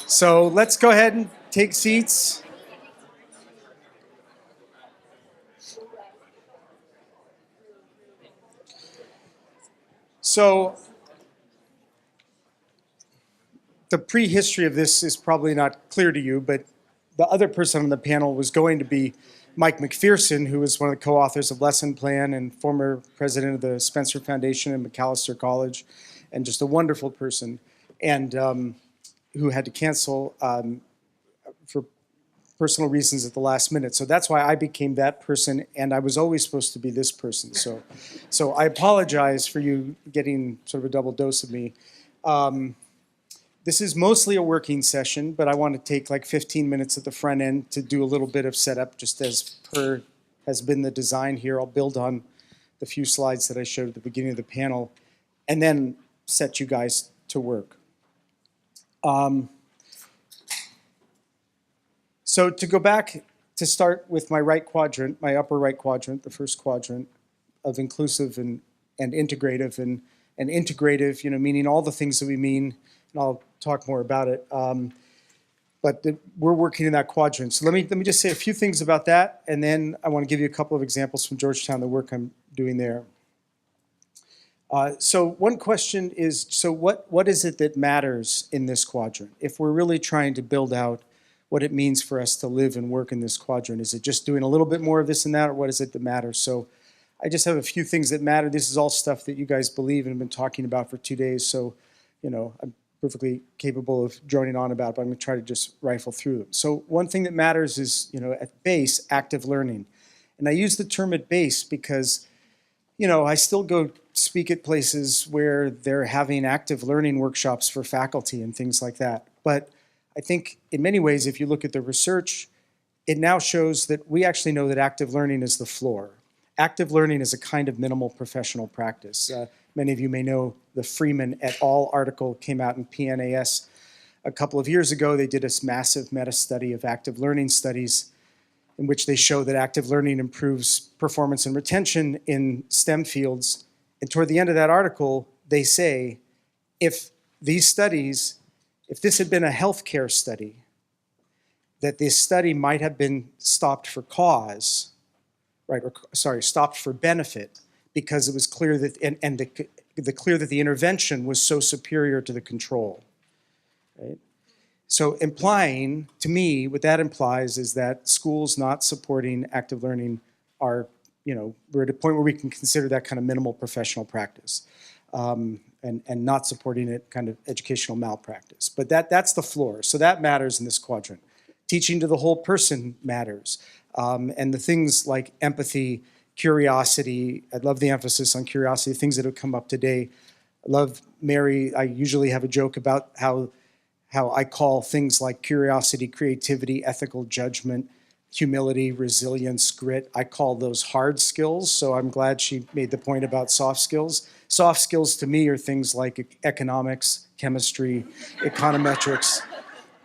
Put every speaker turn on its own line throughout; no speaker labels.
So let's go ahead and take seats. So the prehistory of this is probably not clear to you, but the other person on the panel was going to be Mike McPherson, who is one of the co-authors of Lesson Plan and former president of the Spencer Foundation and Macalester College, and just a wonderful person, and who had to cancel for personal reasons at the last minute. So that's why I became that person, and I was always supposed to be this person. So I apologize for you getting sort of a double dose of me. This is mostly a working session, but I want to take like 15 minutes at the front end to do a little bit of setup, just as per has been the design here. I'll build on the few slides that I showed at the beginning of the panel, and then set you guys to work. So to go back, to start with my right quadrant, my upper right quadrant, the first quadrant of inclusive and integrative, and integrative, meaning all the things that we mean, and I'll talk more about it. But we're working in that quadrant. So let me just say a few things about that, and then I want to give you a couple of examples from Georgetown, the work I'm doing there. So one question is, so what is it that matters in this quadrant? If we're really trying to build out what it means for us to live and work in this quadrant, is it just doing a little bit more of this and that, or what is it that matters? So I just have a few things that matter. This is all stuff that you guys believe and have been talking about for 2 days, so I'm perfectly capable of droning on about, but I'm going to try to just rifle through them. So one thing that matters is, at base, active learning. And I use the term at base because, I still go speak at places where they're having active learning workshops for faculty and things like that. But I think in many ways, if you look at the research, it now shows that we actually know that active learning is the floor. Active learning is a kind of minimal professional practice. Many of you may know the Freeman et al. Article came out in PNAS a couple of years ago. They did this massive meta-study of active learning studies in which they show that active learning improves performance and retention in STEM fields. And toward the end of that article, they say, if this had been a healthcare study, that this study might have been stopped for cause, right? Or sorry, stopped for benefit, because it was clear that, clear that the intervention was so superior to the control, right? So implying, to me, what that implies is that schools not supporting active learning are, we're at a point where we can consider that kind of minimal professional practice, and not supporting it kind of educational malpractice. But that's the floor. So that matters in this quadrant. Teaching to the whole person matters. And the things like empathy, curiosity, I love the emphasis on curiosity, things that have come up today. I love Mary, I usually have a joke about how I call things like curiosity, creativity, ethical judgment, humility, resilience, grit, I call those hard skills. So I'm glad she made the point about soft skills. Soft skills to me are things like economics, chemistry, econometrics,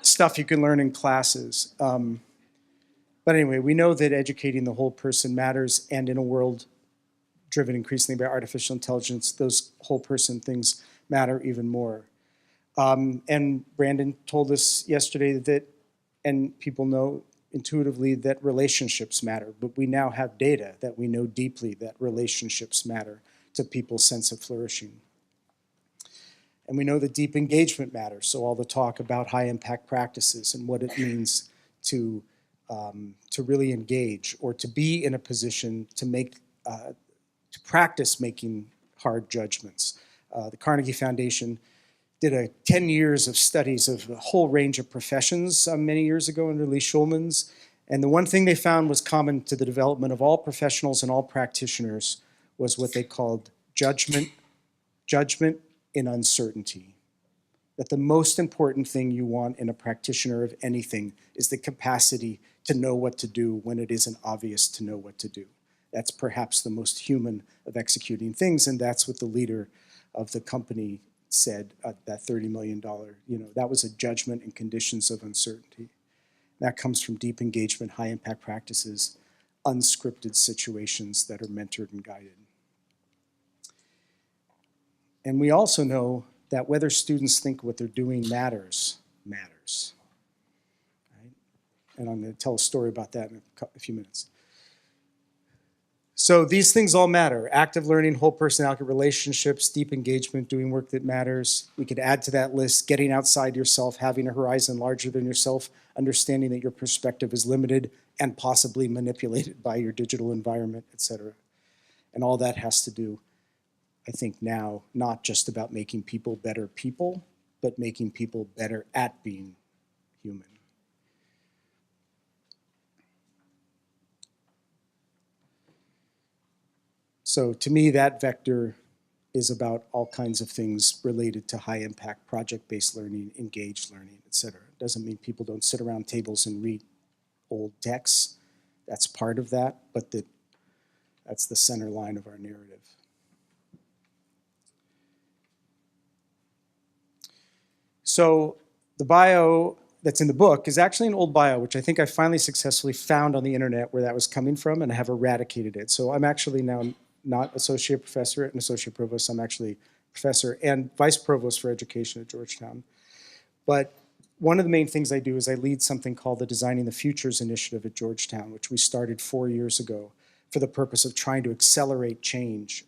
stuff you can learn in classes. But anyway, we know that educating the whole person matters, and in a world driven increasingly by artificial intelligence, those whole person things matter even more. And Brandon told us yesterday that, and people know intuitively, that relationships matter, but we now have data that we know deeply that relationships matter to people's sense of flourishing. And we know that deep engagement matters, so all the talk about high impact practices and what it means to really engage, or to be in a position to to practice making hard judgments. The Carnegie Foundation did 10 years of studies of a whole range of professions many years ago under Lee Schulman's. And the one thing they found was common to the development of all professionals and all practitioners was what they called judgment in uncertainty. That the most important thing you want in a practitioner of anything is the capacity to know what to do when it isn't obvious to know what to do. That's perhaps the most human of executing things, and that's what the leader of the company said at that $30 million, that was a judgment in conditions of uncertainty. That comes from deep engagement, high impact practices, unscripted situations that are mentored and guided. And we also know that whether students think what they're doing matters matters. Right? And I'm going to tell a story about that in a few minutes. So these things all matter. Active learning, whole personality, relationships, deep engagement, doing work that matters. We could add to that list getting outside yourself, having a horizon larger than yourself, understanding that your perspective is limited and possibly manipulated by your digital environment, etc. And all that has to do, I think now, not just about making people better people, but making people better at being human. So to me, that vector is about all kinds of things related to high impact project-based learning, engaged learning, et cetera. It doesn't mean people don't sit around tables and read old texts. That's part of that, but that's the center line of our narrative. So the bio that's in the book is actually an old bio, which I think I finally successfully found on the internet where that was coming from, and I have eradicated it. So I'm actually now not associate professor and associate provost. I'm actually professor and vice provost for education at Georgetown. But one of the main things I do is I lead something called the Designing the Futures Initiative at Georgetown, which we started 4 years ago for the purpose of trying to accelerate change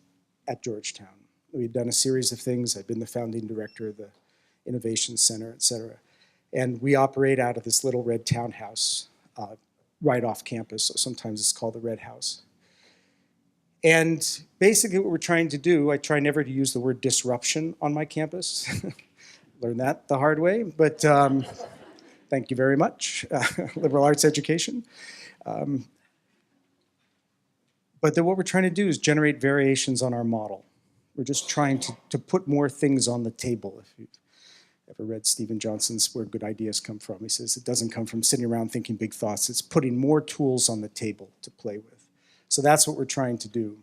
at Georgetown. We've done a series of things. I've been the founding director of the Innovation Center, et cetera. And we operate out of this little red townhouse right off campus. So sometimes it's called the Red House. And basically what we're trying to do, I try never to use the word disruption on my campus. Learned that the hard way, but thank you very much, liberal arts education. But then what we're trying to do is generate variations on our model. We're just trying to put more things on the table. If you've ever read Stephen Johnson's Where Good Ideas Come From, he says it doesn't come from sitting around thinking big thoughts, it's putting more tools on the table to play with. So that's what we're trying to do.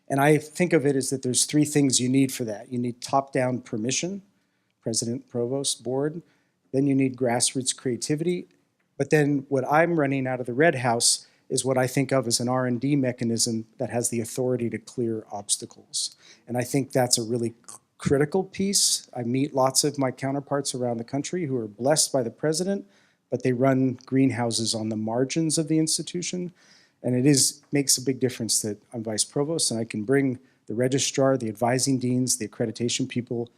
And I think of it as that there's 3 things you need for that. You need top-down permission, president, provost, board. Then you need grassroots creativity. But then what I'm running out of the Red House is what I think of as an R&D mechanism that has the authority to clear obstacles. And I think that's a really critical piece. I meet lots of my counterparts around the country who are blessed by the president, but they run greenhouses on the margins of the institution. And it makes a big difference that I'm vice provost and I can bring the registrar, the advising deans, the accreditation people,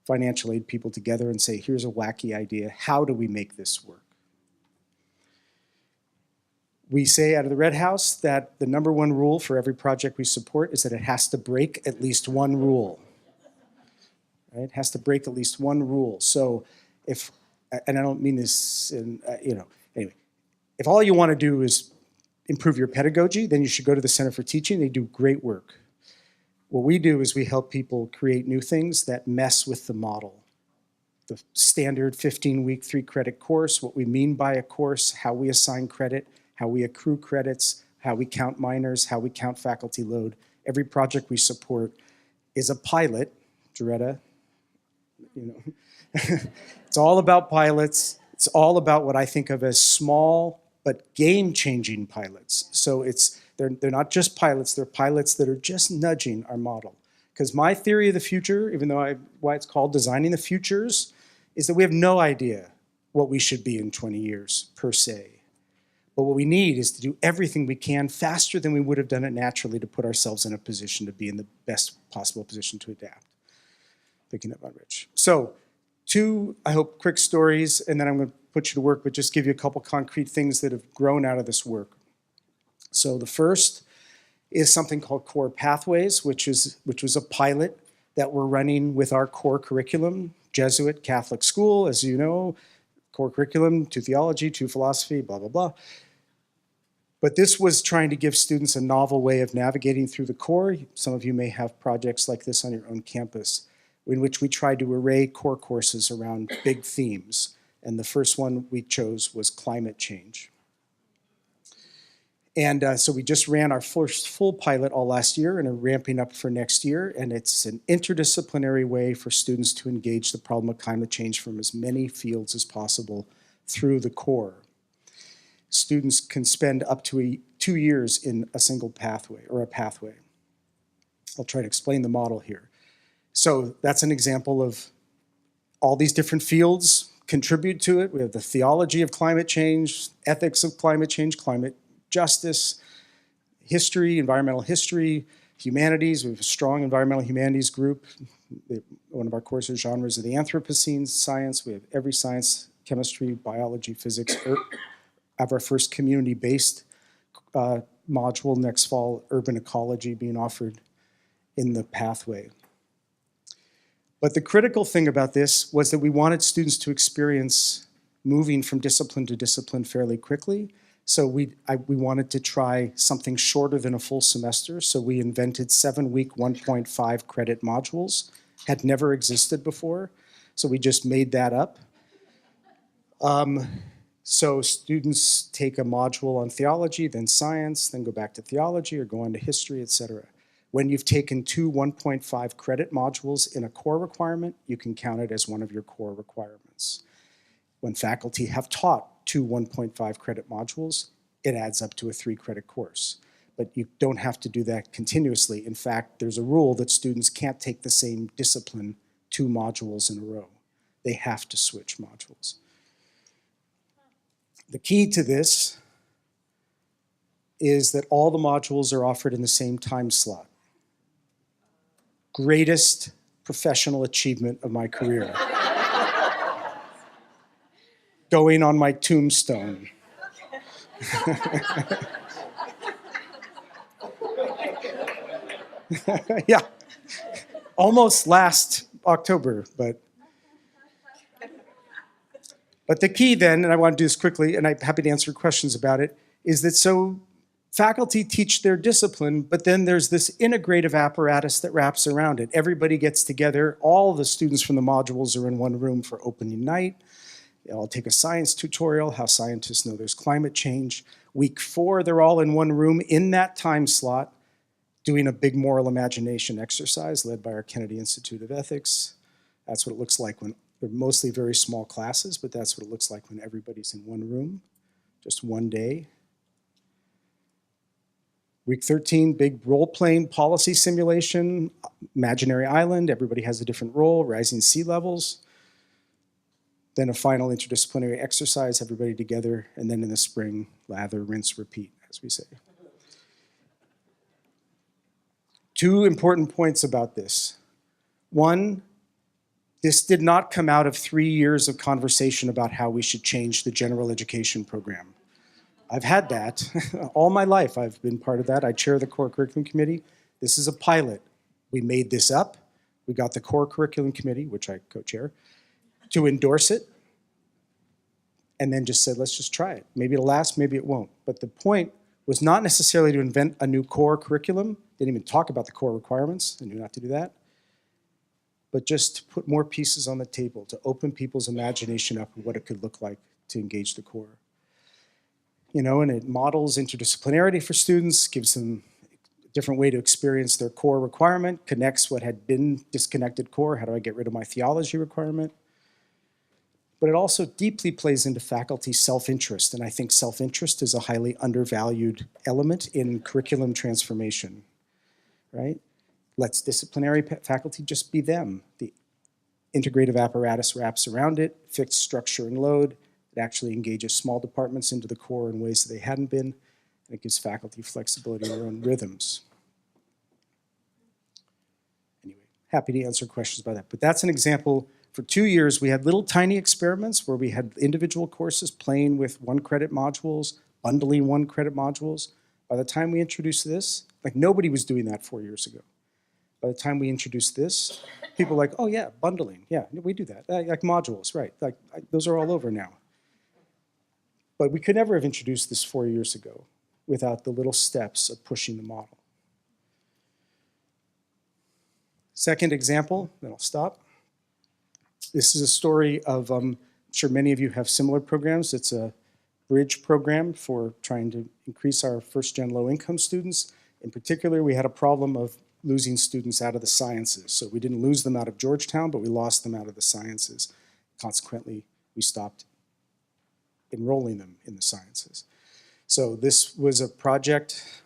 financial aid people together and say, here's a wacky idea. How do we make this work? We say out of the Red House that the #1 rule for every project we support is that it has to break at least one rule. Right? It has to break at least one rule. So if, and I don't mean this in, anyway, if all you want to do is improve your pedagogy, then you should go to the Center for Teaching. They do great work. What we do is we help people create new things that mess with the model. The standard 15-week, 3-credit course, what we mean by a course, how we assign credit, how we accrue credits, how we count minors, how we count faculty load. Every project we support is a pilot. Doretta, it's all about pilots. It's all about what I think of as small but game-changing pilots. So they're not just pilots, they're pilots that are just nudging our model. Because my theory of the future, even though why it's called Designing the Futures, is that we have no idea what we should be in 20 years, per se. But what we need is to do everything we can faster than we would have done it naturally to put ourselves in a position to be in the best possible position to adapt. Picking up on Rich. So 2, I hope, quick stories, and then I'm going to put you to work, but just give you a couple concrete things that have grown out of this work. So the first is something called Core Pathways, which was a pilot that we're running with our core curriculum, Jesuit Catholic school, as you know, core curriculum, 2 theology, 2 philosophy, blah, blah, blah. But this was trying to give students a novel way of navigating through the core. Some of you may have projects like this on your own campus, in which we tried to array core courses around big themes. And the first one we chose was climate change. And so we just ran our first full pilot all last year and are ramping up for next year. And it's an interdisciplinary way for students to engage the problem of climate change from as many fields as possible through the core. Students can spend up to 2 years in a single pathway or a pathway. I'll try to explain the model here. So that's an example of all these different fields contribute to it. We have the theology of climate change, ethics of climate change, climate justice, history, environmental history, humanities. We have a strong environmental humanities group. One of our courses genres are the Anthropocene science. We have every science, chemistry, biology, physics. Have our first community-based module next fall, urban ecology, being offered in the pathway. But the critical thing about this was that we wanted students to experience moving from discipline to discipline fairly quickly. So we wanted to try something shorter than a full semester. So we invented 7-week, 1.5 credit modules. Had never existed before. So we just made that up. So students take a module on theology, then science, then go back to theology or go on to history, et cetera. When you've taken 2 1.5 credit modules in a core requirement, you can count it as one of your core requirements. When faculty have taught 2 1.5 credit modules, it adds up to a 3-credit course. But you don't have to do that continuously. In fact, there's a rule that students can't take the same discipline 2 modules in a row. They have to switch modules. The key to this is that all the modules are offered in the same time slot. Greatest professional achievement of my career. Going on my tombstone. Yeah, almost last October, but the key then, and I want to do this quickly, and I'm happy to answer questions about it, is that so faculty teach their discipline, but then there's this integrative apparatus that wraps around it. Everybody gets together. All the students from the modules are in one room for opening night. I'll take a science tutorial, how scientists know there's climate change. Week 4, they're all in one room in that time slot, doing a big moral imagination exercise led by our Kennedy Institute of Ethics. That's what it looks like when they're mostly very small classes, but that's what it looks like when everybody's in one room, just one day. Week 13, big role-playing policy simulation, imaginary island, everybody has a different role, rising sea levels. Then a final interdisciplinary exercise, everybody together, and then in the spring, lather, rinse, repeat, as we say. 2 important points about this. 1, this did not come out of 3 years of conversation about how we should change the general education program. I've had that. All my life I've been part of that. I chair the core curriculum committee. This is a pilot. We made this up. We got the core curriculum committee, which I co-chair, to endorse it, and then just said, let's just try it. Maybe it'll last, maybe it won't. But the point was not necessarily to invent a new core curriculum. Didn't even talk about the core requirements. I knew not to do that. But just to put more pieces on the table, to open people's imagination up of what it could look like to engage the core. You know, and it models interdisciplinarity for students, gives them a different way to experience their core requirement, connects what had been disconnected core. How do I get rid of my theology requirement? But it also deeply plays into faculty self-interest, and I think self-interest is a highly undervalued element in curriculum transformation, right? Lets disciplinary faculty just be them. The integrative apparatus wraps around it, fixed structure and load. It actually engages small departments into the core in ways that they hadn't been, and it gives faculty flexibility in their own rhythms. Anyway, happy to answer questions about that. But that's an example. For 2 years, we had little tiny experiments where we had individual courses playing with 1-credit modules, bundling 1-credit modules. By the time we introduced this, like nobody was doing that 4 years ago. By the time we introduced this, people were like, oh yeah, bundling, yeah, we do that. Like modules, right, those are all over now. But we could never have introduced this 4 years ago without the little steps of pushing the model. Second example, then I'll stop. This is a story of, I'm sure many of you have similar programs. It's a bridge program for trying to increase our first-gen low-income students. In particular, we had a problem of losing students out of the sciences. So we didn't lose them out of Georgetown, but we lost them out of the sciences. Consequently, we stopped enrolling them in the sciences. So this was a project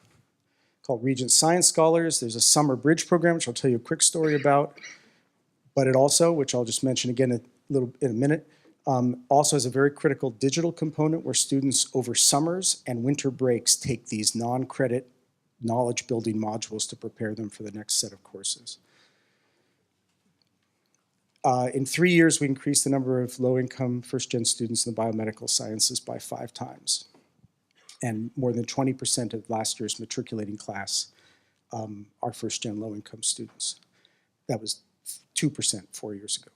called Regent Science Scholars. There's a summer bridge program, which I'll tell you a quick story about. But it also, which I'll just mention again in a minute, Also has a very critical digital component where students over summers and winter breaks take these non-credit knowledge building modules to prepare them for the next set of courses. In 3 years, we increased the number of low-income first-gen students in the biomedical sciences by 5 times. And more than 20% of last year's matriculating class are first-gen low-income students. That was 2% 4 years ago.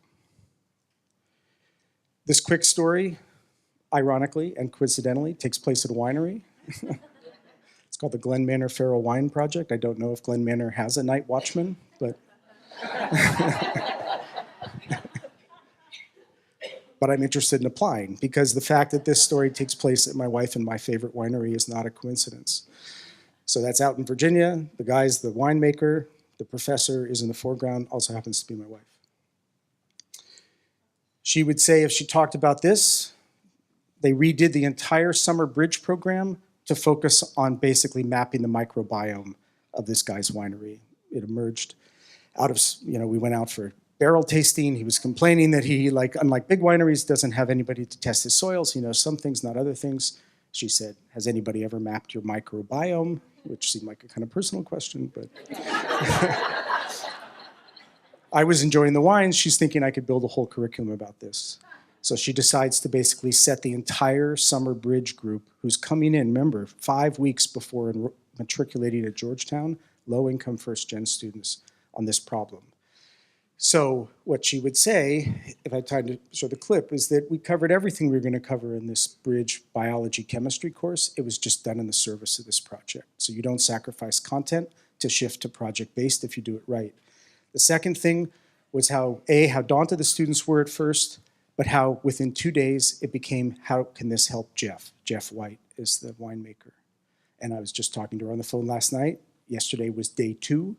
This quick story, ironically and coincidentally, takes place at a winery. It's called the Glen Manor Farrow Wine Project. I don't know if Glen Manor has a night watchman, but but I'm interested in applying because the fact that this story takes place at my wife and my favorite winery is not a coincidence. So that's out in Virginia. The guy's the winemaker. The professor is in the foreground, also happens to be my wife. She would say if she talked about this, they redid the entire summer bridge program to focus on basically mapping the microbiome of this guy's winery. It emerged out of, we went out for barrel tasting. He was complaining that he, unlike big wineries, doesn't have anybody to test his soils. He knows some things, not other things. She said, has anybody ever mapped your microbiome? Which seemed like a kind of personal question, but I was enjoying the wines. She's thinking I could build a whole curriculum about this. So she decides to basically set the entire summer bridge group who's coming in, remember, 5 weeks before matriculating at Georgetown, low-income first-gen students on this problem. So what she would say, if I had time to show the clip, is that we covered everything we were going to cover in this bridge biology chemistry course. It was just done in the service of this project. So you don't sacrifice content to shift to project-based if you do it right. The second thing was how daunted the students were at first, but how within 2 days it became, how can this help Jeff? Jeff White is the winemaker. And I was just talking to her on the phone last night. Yesterday was day 2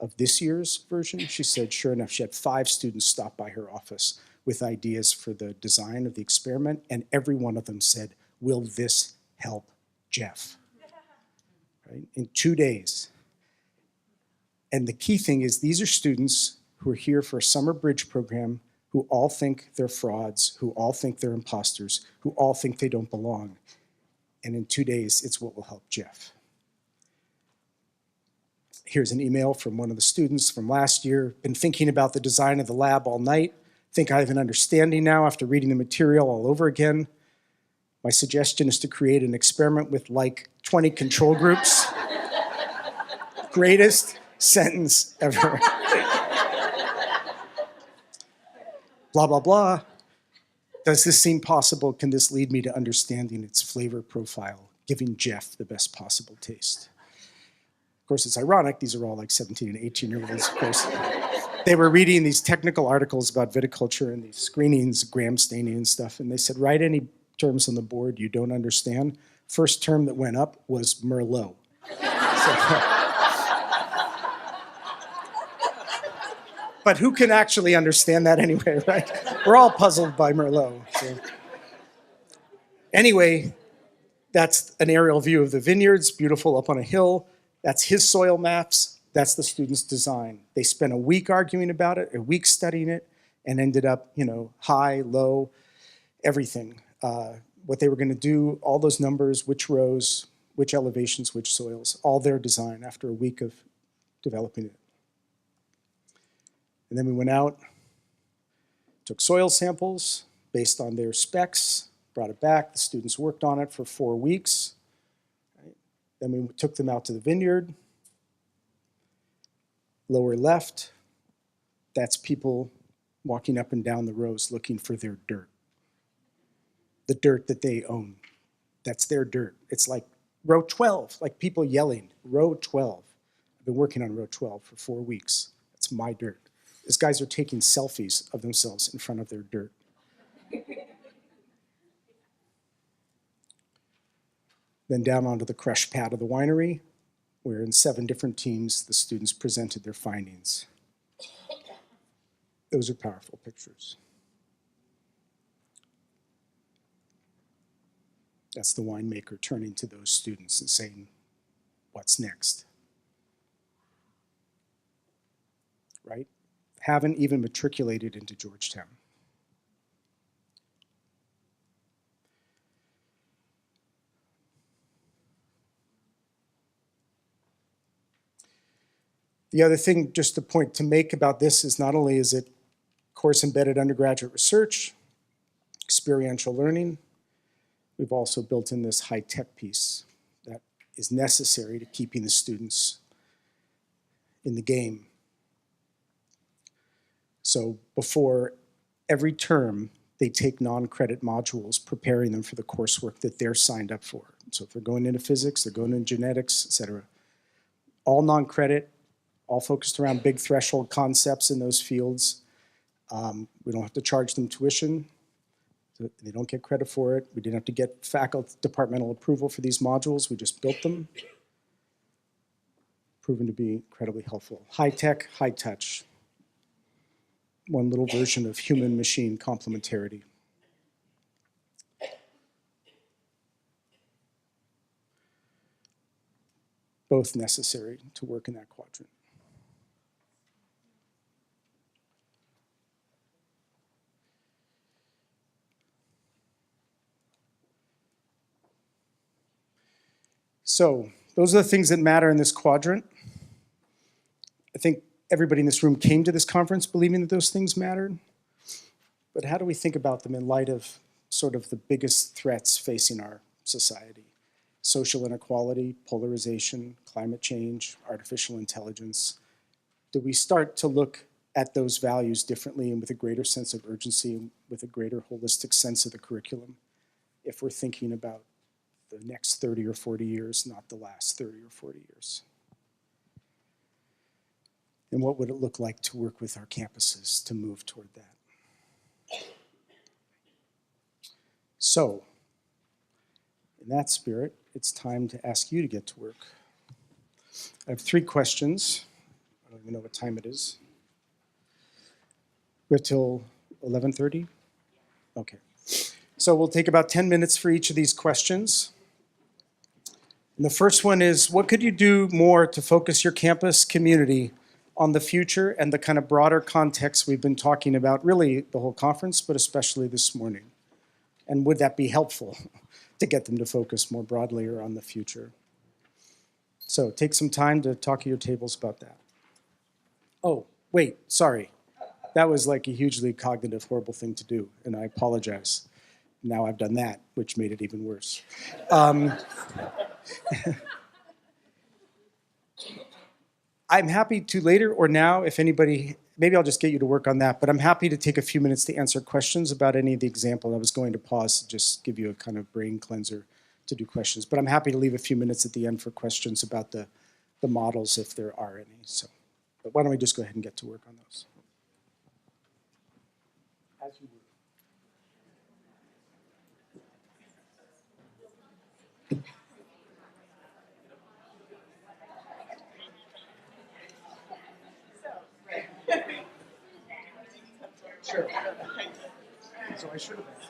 of this year's version. She said, sure enough, she had 5 students stop by her office with ideas for the design of the experiment, and every one of them said, will this help Jeff? Right? In 2 days. And the key thing is these are students who are here for a summer bridge program who all think they're frauds, who all think they're imposters, who all think they don't belong. And in 2 days, it's what will help Jeff. Here's an email from one of the students from last year. Been thinking about the design of the lab all night. Think I have an understanding now after reading the material all over again. My suggestion is to create an experiment with like 20 control groups. Greatest sentence ever. Blah, blah, blah. Does this seem possible? Can this lead me to understanding its flavor profile, giving Jeff the best possible taste? Of course, it's ironic. These are all like 17 and 18-year-olds, of course. They were reading these technical articles about viticulture and these screenings, gram staining and stuff, and they said, write any terms on the board you don't understand. First term that went up was Merlot. But who can actually understand that anyway, right? We're all puzzled by Merlot. So. Anyway, that's an aerial view of the vineyards, beautiful up on a hill. That's his soil maps. That's the student's design. They spent a week arguing about it, a week studying it, and ended up, high, low, everything. What they were going to do, all those numbers, which rows, which elevations, which soils, all their design after a week of developing it. And then we went out, took soil samples based on their specs, brought it back. The students worked on it for 4 weeks. Right? Then we took them out to the vineyard. Lower left, that's people walking up and down the rows looking for their dirt. The dirt that they own. That's their dirt. It's like row 12, like people yelling, row 12. I've been working on row 12 for 4 weeks. That's my dirt. These guys are taking selfies of themselves in front of their dirt. Then down onto the crush pad of the winery, where in 7 different teams, the students presented their findings. Those are powerful pictures. That's the winemaker turning to those students and saying, what's next? Right? Haven't even matriculated into Georgetown. The other thing, just a point to make about this is not only is it course-embedded undergraduate research, experiential learning, we've also built in this high-tech piece that is necessary to keeping the students in the game. So before every term, they take non-credit modules, preparing them for the coursework that they're signed up for. So if they're going into physics, they're going into genetics, et cetera. All non-credit, all focused around big threshold concepts in those fields. We don't have to charge them tuition. They don't get credit for it. We didn't have to get faculty departmental approval for these modules. We just built them. Proven to be incredibly helpful. High tech, high touch. One little version of human-machine complementarity. Both necessary to work in that quadrant. So those are the things that matter in this quadrant. I think everybody in this room came to this conference believing that those things mattered. But how do we think about them in light of sort of the biggest threats facing our society? Social inequality, polarization, climate change, artificial intelligence. Do we start to look at those values differently and with a greater sense of urgency and with a greater holistic sense of the curriculum if we're thinking about the next 30 or 40 years, not the last 30 or 40 years? And what would it look like to work with our campuses to move toward that? So, in that spirit, it's time to ask you to get to work. I have 3 questions. I don't even know what time it is. We're till 11:30? Okay. So we'll take about 10 minutes for each of these questions. And the first one is, what could you do more to focus your campus community on the future and the kind of broader context we've been talking about, really the whole conference, but especially this morning? And would that be helpful to get them to focus more broadly or on the future? So take some time to talk at your tables about that. Oh, wait, sorry. That was like a hugely cognitive, horrible thing to do, and I apologize. Now I've done that, which made it even worse. I'm happy to later or now, if anybody, maybe I'll just get you to work on that, but I'm happy to take a few minutes to answer questions about any of the example. I was going to pause to just give you a kind of brain cleanser to do questions, but I'm happy to leave a few minutes at the end for questions about the models if there are any. So, but why don't we just go ahead and get to work on those? As you would. Sure. So I should have asked.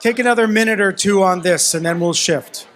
take another minute or two on this, and then we'll shift.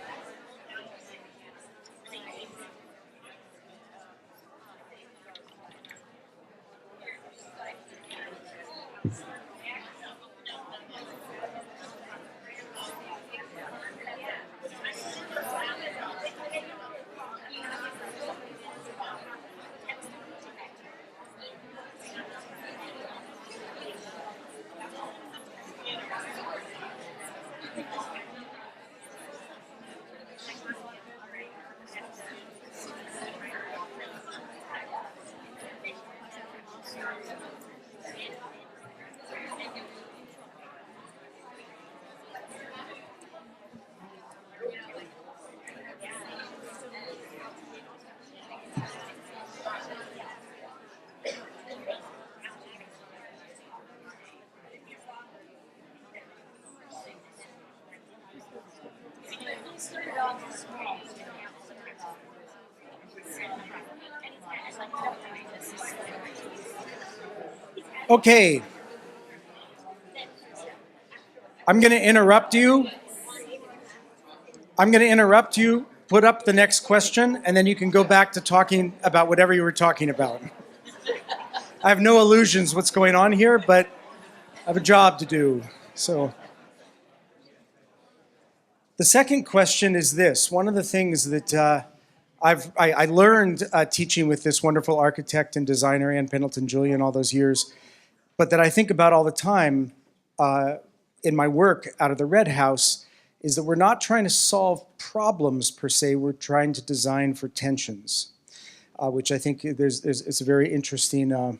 Okay. I'm going to interrupt you. Put up the next question, and then you can go back to talking about whatever you were talking about. I have no illusions what's going on here, but I have a job to do. So the second question is this. One of the things that I learned teaching with this wonderful architect and designer, Ann Pendleton-Julian, all those years, but that I think about all the time in my work out of the Red House, is that we're not trying to solve problems per se, we're trying to design for tensions, which I think it's a very interesting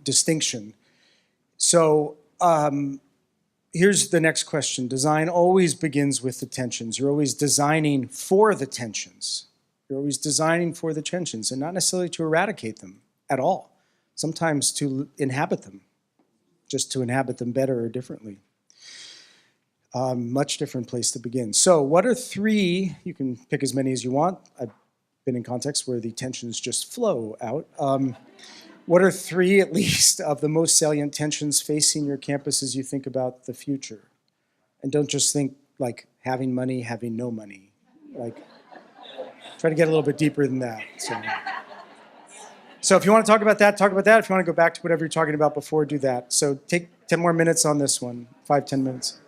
distinction. So here's the next question. Design always begins with the tensions. You're always designing for the tensions. You're always designing for the tensions, and not necessarily to eradicate them at all. Sometimes to inhabit them, just to inhabit them better or differently. Much different place to begin. So what are three, you can pick as many as you want. I've been in contexts where the tensions just flow out. What are three, at least, of the most salient tensions facing your campus as you think about the future? And don't just think like having money, having no money. Like, try to get a little bit deeper than that. So if you want to talk about that, talk about that. If you want to go back to whatever you're talking about before, do that. So take 10 more minutes on this one, 5, 10 minutes.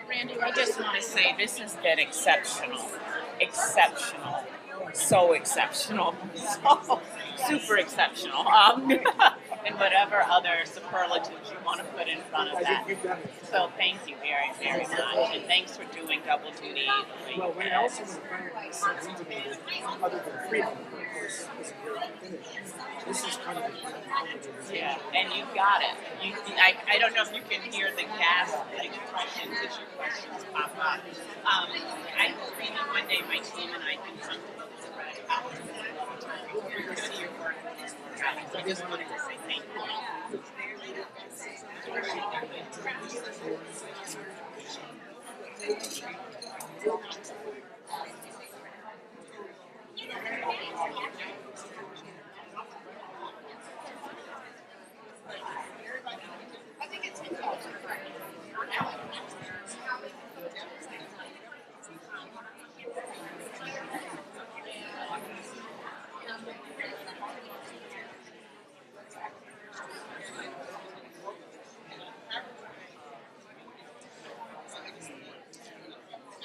Randy, I just want to say this has been exceptional. Exceptional. So exceptional. So super exceptional. And whatever other superlatives you want to put in front of that. So thank you very, very much. And thanks for doing double duty.
Well, when else in the planet is Illuminated, other than freedom, of course, is really finished. This is kind of
yeah, and you got it. I don't know if you can hear the gas expressions as your questions pop up. I hope maybe one day my team and I can come to the Red House because of your work. I just wanted to say thank you.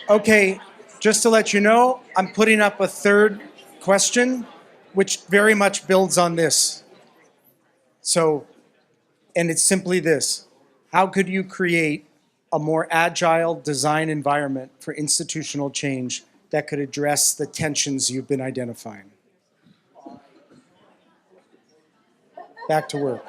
Okay, just to let you know, I'm putting up a third question, which very much builds on this. So, and it's simply this. How could you create a more agile design environment for institutional change that could address the tensions you've been identifying? Back to work.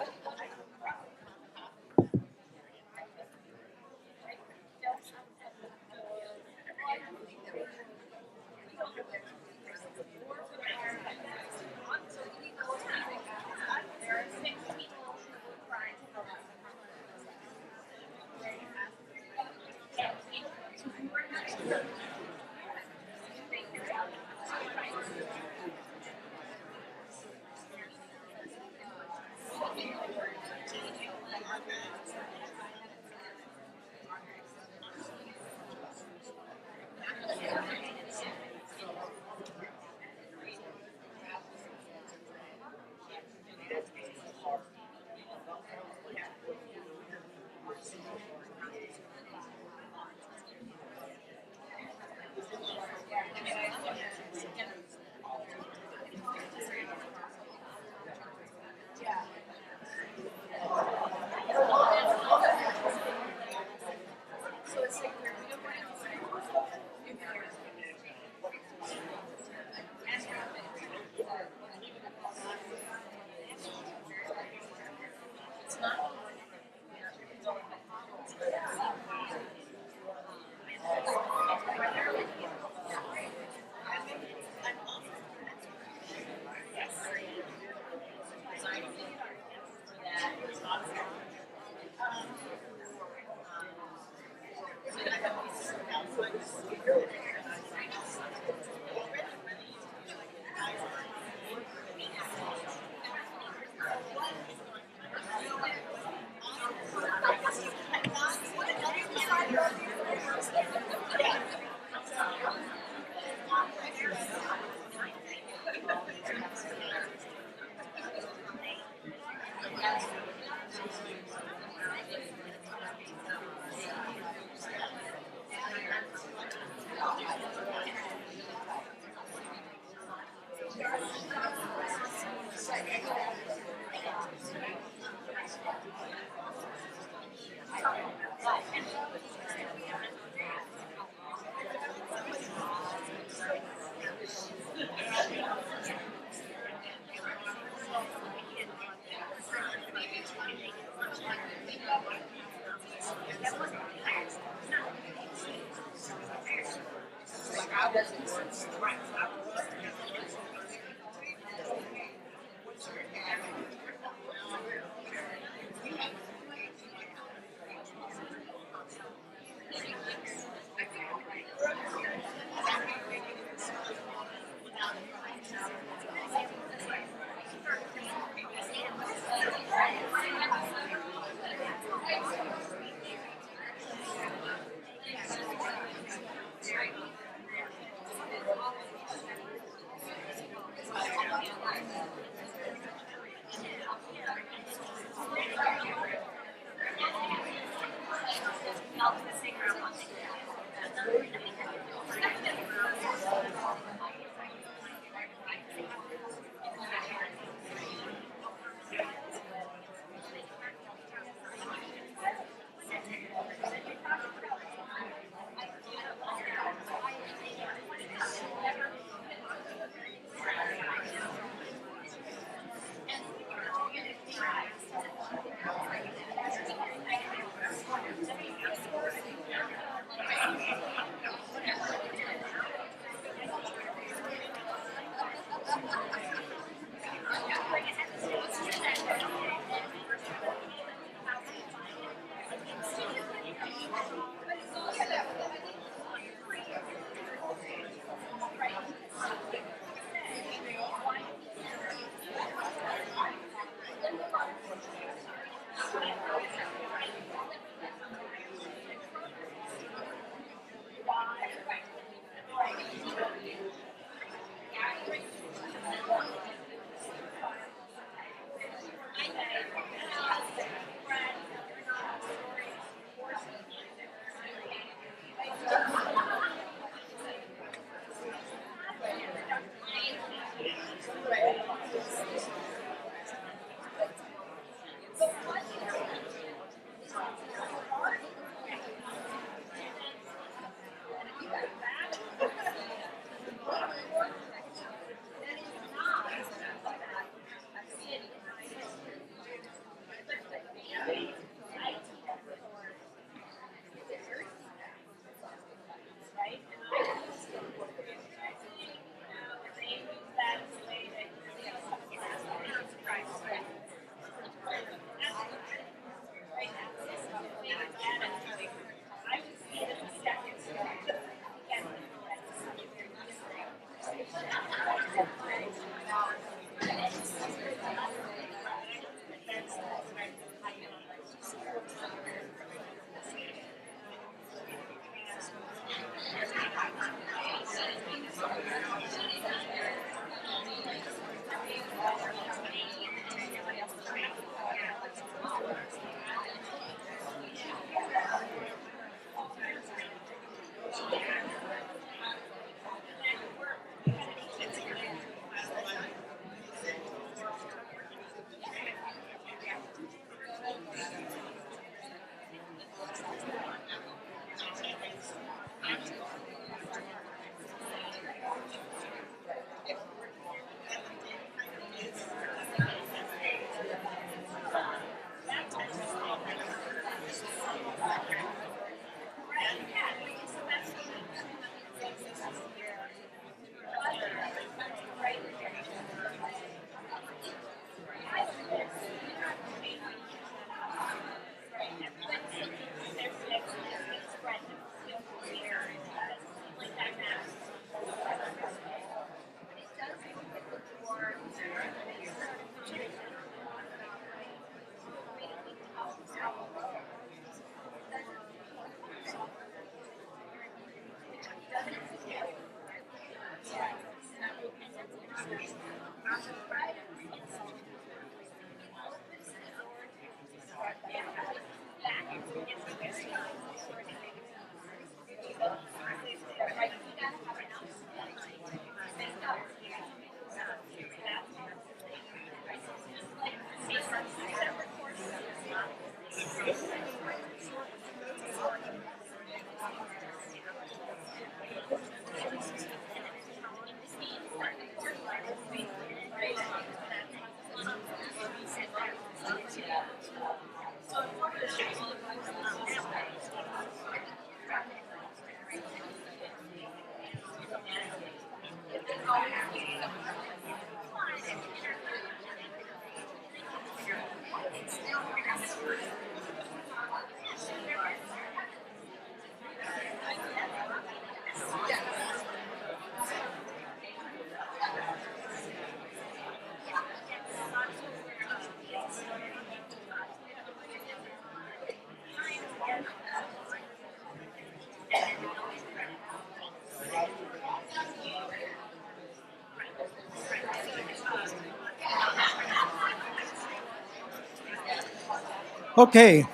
Okay.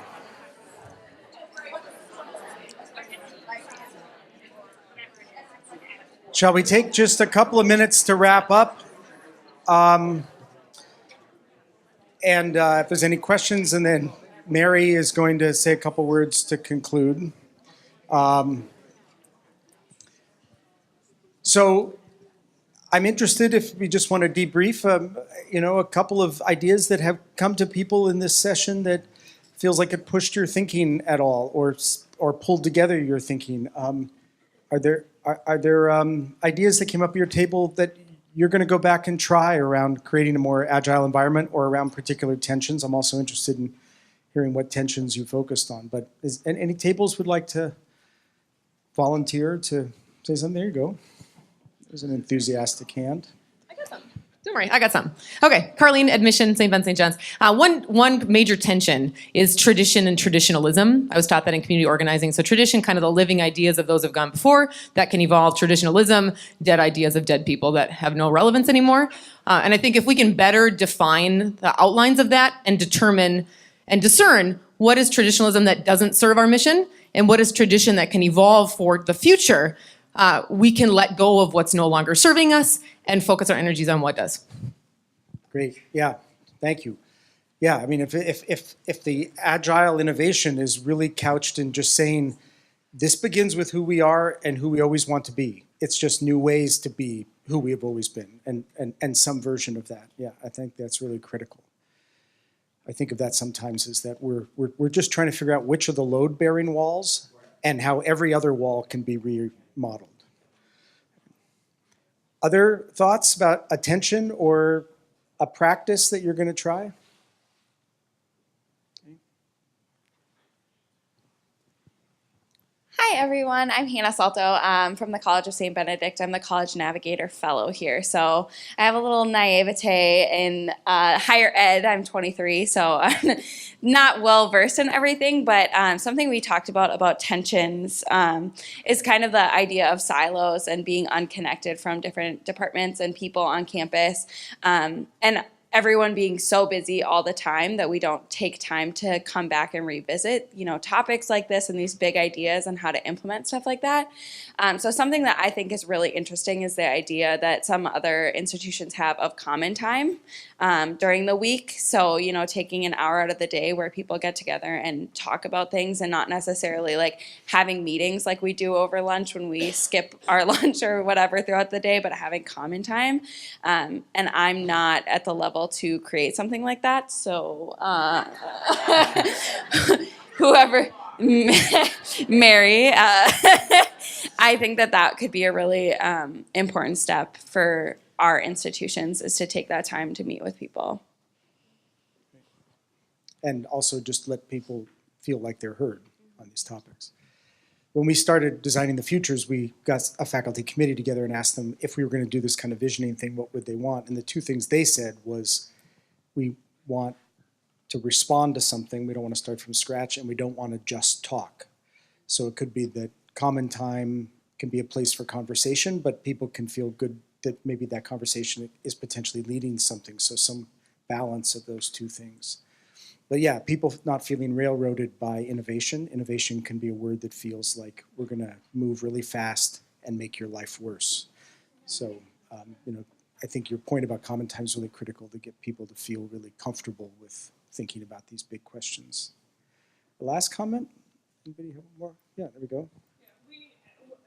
Shall we take just a couple of minutes to wrap up? And if there's any questions, and then Mary is going to say a couple words to conclude. So I'm interested if we just want to debrief, a couple of ideas that have come to people in this session that feels like it pushed your thinking at all, or pulled together your thinking. Are there ideas that came up at your table that you're going to go back and try around creating a more agile environment or around particular tensions? I'm also interested in hearing what tensions you focused on. But any tables would like to volunteer to say something? There you go. There's an enthusiastic hand.
I got some. Don't worry, I got some. Okay, Carlene, admission, St. Vincent, St. John's. One major tension is tradition and traditionalism. I was taught that in community organizing. So tradition, kind of the living ideas of those who've gone before, that can evolve. Traditionalism, dead ideas of dead people that have no relevance anymore. And I think if we can better define the outlines of that and determine and discern what is traditionalism that doesn't serve our mission and what is tradition that can evolve for the future, we can let go of what's no longer serving us and focus our energies on what does.
Great. Yeah. Thank you. Yeah. I mean, if the agile innovation is really couched in just saying this begins with who we are and who we always want to be. It's just new ways to be who we have always been, and some version of that. Yeah. I think that's really critical. I think of that sometimes as that we're just trying to figure out which are the load-bearing walls and how every other wall can be remodeled. Other thoughts about attention or a practice that you're going to try?
Hi, everyone. I'm Hannah Salto from the College of St. Benedict. I'm the College Navigator Fellow here. So I have a little naivete in higher ed. I'm 23, so I'm not well versed in everything, but something we talked about tensions is kind of the idea of silos and being unconnected from different departments and people on campus. And everyone being so busy all the time that we don't take time to come back and revisit, topics like this and these big ideas and how to implement stuff like that. So something that I think is really interesting is the idea that some other institutions have of common time during the week. So, taking an hour out of the day where people get together and talk about things and not necessarily like having meetings like we do over lunch when we skip our lunch or whatever throughout the day, but having common time. And I'm not at the level to create something like that. So whoever, Mary, I think that could be a really important step for our institutions, is to take that time to meet with people.
And also just let people feel like they're heard on these topics. When we started designing the futures, we got a faculty committee together and asked them if we were going to do this kind of visioning thing, what would they want? And the two things they said was, we want to respond to something, we don't want to start from scratch, and we don't want to just talk. So it could be that common time can be a place for conversation, but people can feel good that maybe that conversation is potentially leading something. So some balance of those two things. But yeah, people not feeling railroaded by innovation. Innovation can be a word that feels like we're going to move really fast and make your life worse. So, I think your point about common time is really critical to get people to feel really comfortable with thinking about these big questions. The last comment? Anybody have more? Yeah, there we go.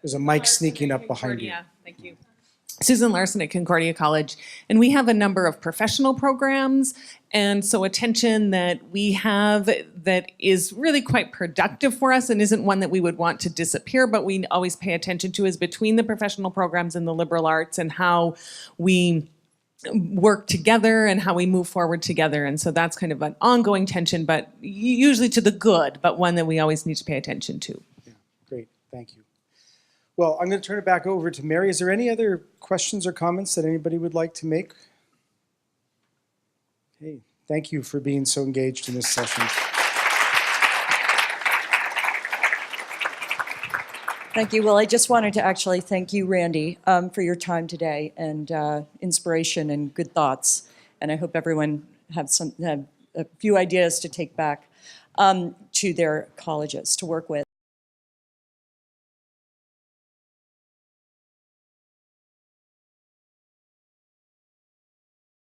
There's a mic sneaking up behind you.
Yeah, thank you. Susan Larson at Concordia College, and we have a number of professional programs, and so attention that we have that is really quite productive for us and isn't one that we would want to disappear, but we always pay attention to, is between the professional programs and the liberal arts and how we work together and how we move forward together. And so that's kind of an ongoing tension, but usually to the good, but one that we always need to pay attention to.
Yeah, great, thank you. Well, I'm going to turn it back over to Mary. Is there any other questions or comments that anybody would like to make? Hey, thank you for being so engaged in this session.
Thank you. Well, I just wanted to actually thank you, Randy, for your time today and inspiration and good thoughts. And I hope everyone have a few ideas to take back to their colleges to work with.